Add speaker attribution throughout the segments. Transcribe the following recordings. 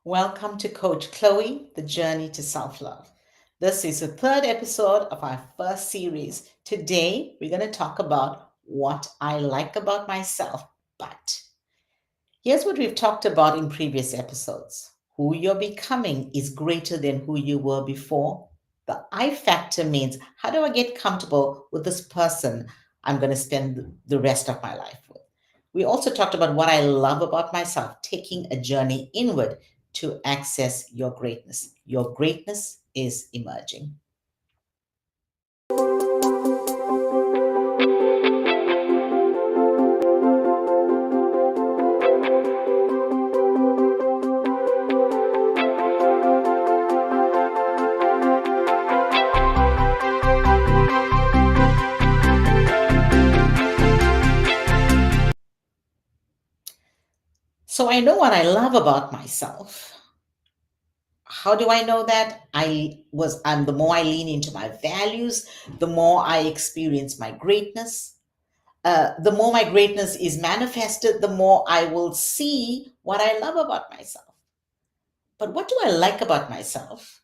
Speaker 1: Welcome to Coach Chloe, The Journey to Self Love. This is the third episode of our first series. Today, we're going to talk about what I like about myself, but here's what we've talked about in previous episodes. Who you're becoming is greater than who you were before. The I factor means how do I get comfortable with this person I'm going to spend the rest of my life with? We also talked about what I love about myself, taking a journey inward to access your greatness. Your greatness is emerging. So I know what I love about myself. How do I know that? I'm the more I lean into my values, the more I experience my greatness. The more my greatness is manifested, the more I will see what I love about myself. But what do I like about myself?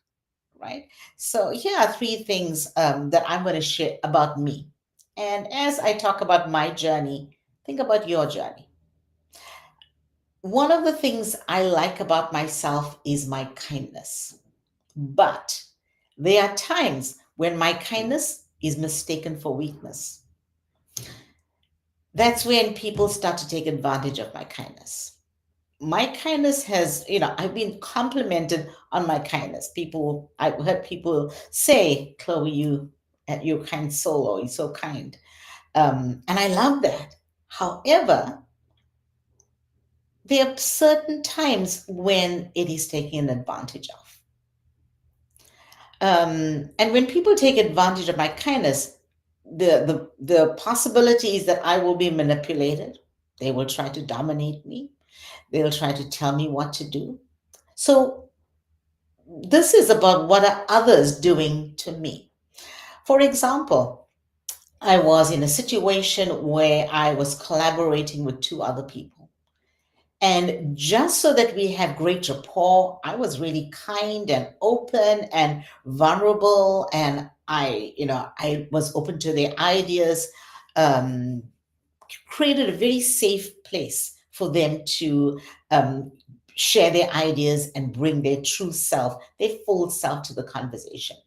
Speaker 1: Right? So here are three things that I'm going to share about me. And as I talk about my journey, think about your journey. One of the things I like about myself is my kindness. But there are times when my kindness is mistaken for weakness. That's when people start to take advantage of my kindness. My kindness has, I've been complimented on my kindness. I've heard people say, Chloe, you're a kind soul, or you're so kind. And I love that. However, there are certain times when it is taken advantage of. And when people take advantage of my kindness, the possibility is that I will be manipulated. They will try to dominate me. They'll try to tell me what to do. So this is about what are others doing to me. For example, I was in a situation where I was collaborating with two other people. And just so that we have great rapport, I was really kind and open and vulnerable. And I was open to their ideas, um, created a very safe place for them to um, share their ideas and bring their true self, their full self to the conversation.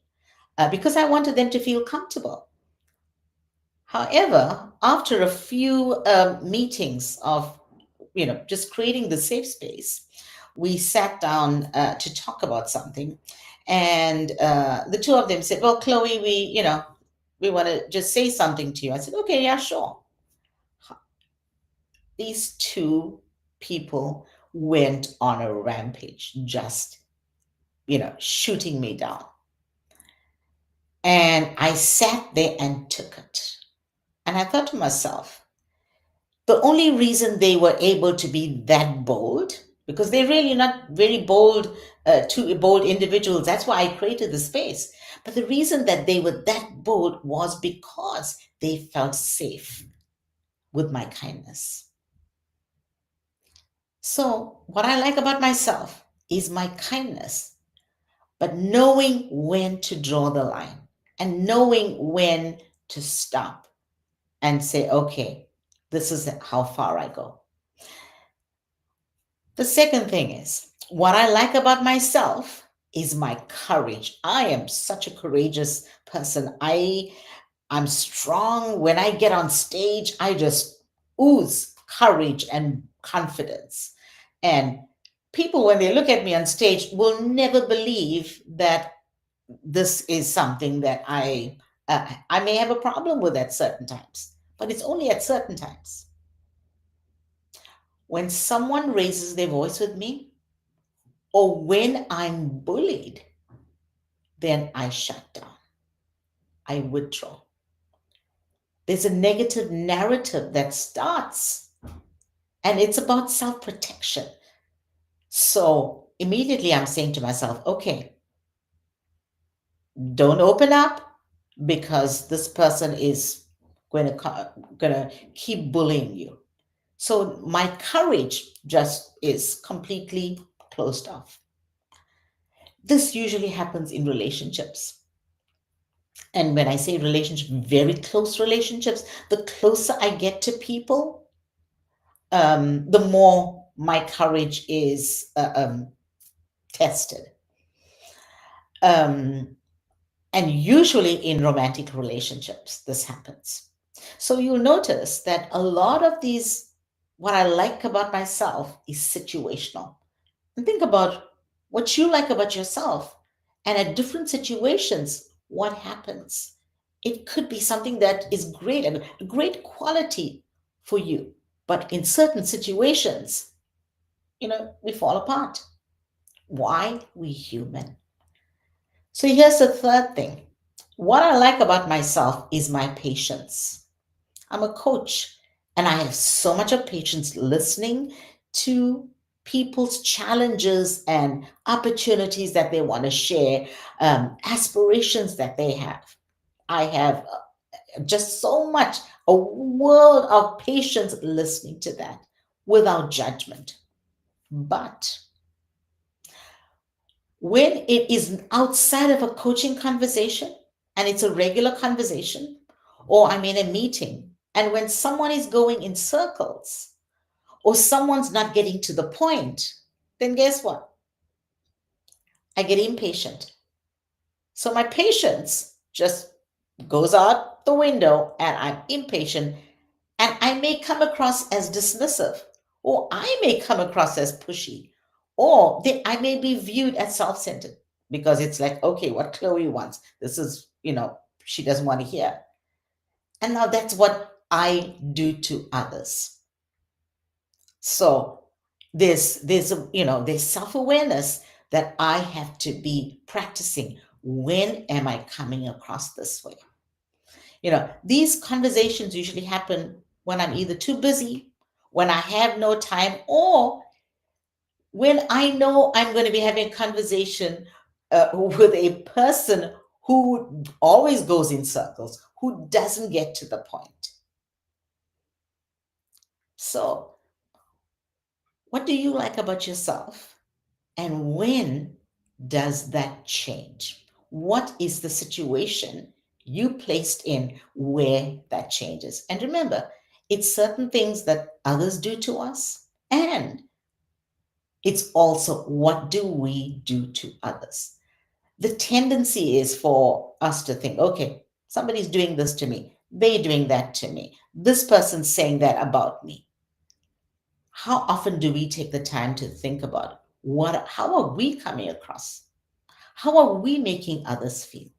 Speaker 1: Because I wanted them to feel comfortable. However, after a few meetings of just creating the safe space, we sat down to talk about something, and the two of them said, "Well, Chloe, we want to just say something to you." I said, "Okay, yeah, sure." These two people went on a rampage, just shooting me down, and I sat there and took it, and I thought to myself, the only reason they were able to be that bold, because they're really not very bold, two bold individuals. That's why I created the space. But the reason that they were that bold was because they felt safe with my kindness. So, what I like about myself is my kindness, but knowing when to draw the line and knowing when to stop and say, okay, this is how far I go. The second thing is, what I like about myself is my courage. I am such a courageous person. I'm strong. When I get on stage, I just ooze courage and confidence. And people, when they look at me on stage, will never believe that this is something that I may have a problem with at certain times, but it's only at certain times. When someone raises their voice with me, or when I'm bullied, then I shut down. I withdraw. There's a negative narrative that starts, and it's about self protection. So immediately I'm saying to myself, okay, don't open up because this person is going to keep bullying you. So my courage just is completely closed off. This usually happens in relationships. And when I say relationship, very close relationships, the closer I get to people, the more my courage is tested. Um, and usually in romantic relationships, this happens. So you'll notice that a lot of these, what I like about myself is situational. And think about what you like about yourself. And at different situations, what happens? It could be something that is great and a great quality for you. But in certain situations, we fall apart. Why? We human. So here's the third thing. What I like about myself is my patience. I'm a coach and I have so much of patience listening to people's challenges and opportunities that they want to share, aspirations that they have. I have just so much, a world of patience listening to that without judgment. But when it is outside of a coaching conversation and it's a regular conversation, or I'm in a meeting, and when someone is going in circles or someone's not getting to the point, then guess what? I get impatient. So my patience just goes out the window and I'm impatient, and I may come across as dismissive, or I may come across as pushy, or I may be viewed as self centered because it's like, okay, what Chloe wants, this is, she doesn't want to hear. And now that's what I do to others. So there's self awareness that I have to be practicing. When am I coming across this way? These conversations usually happen when I'm either too busy, when I have no time, or when I know I'm going to be having a conversation with a person who always goes in circles, who doesn't get to the point. So, what do you like about yourself? And when does that change? What is the situation you placed in where that changes? And remember, it's certain things that others do to us, and it's also what do we do to others. The tendency is for us to think, okay, somebody's doing this to me, they're doing that to me, this person's saying that about me. How often do we take the time to think about how are we coming across? How are we making others feel?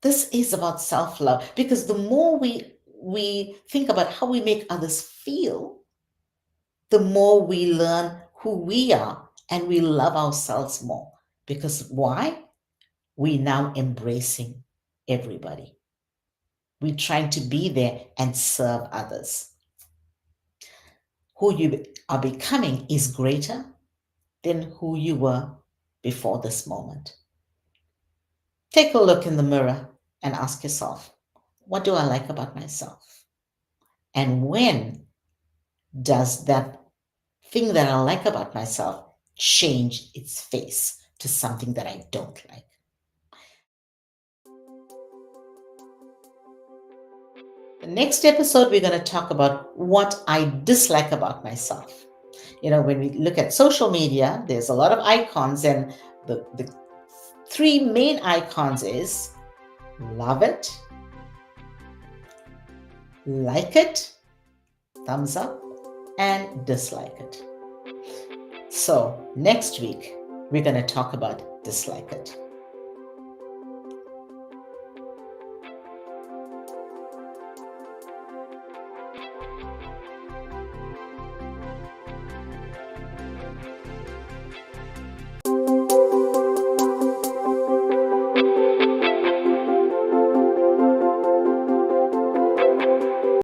Speaker 1: This is about self-love, because the more we think about how we make others feel, the more we learn who we are and we love ourselves more. Because why? We now embracing everybody. We're trying to be there and serve others. Who you are becoming is greater than who you were before this moment. Take a look in the mirror and ask yourself, what do I like about myself? And when does that thing that I like about myself change its face to something that I don't like? The next episode, we're going to talk about what I dislike about myself. When we look at social media, there's a lot of icons, and the three main icons is love it, like it, thumbs up, and dislike it. So next week, we're going to talk about dislike it.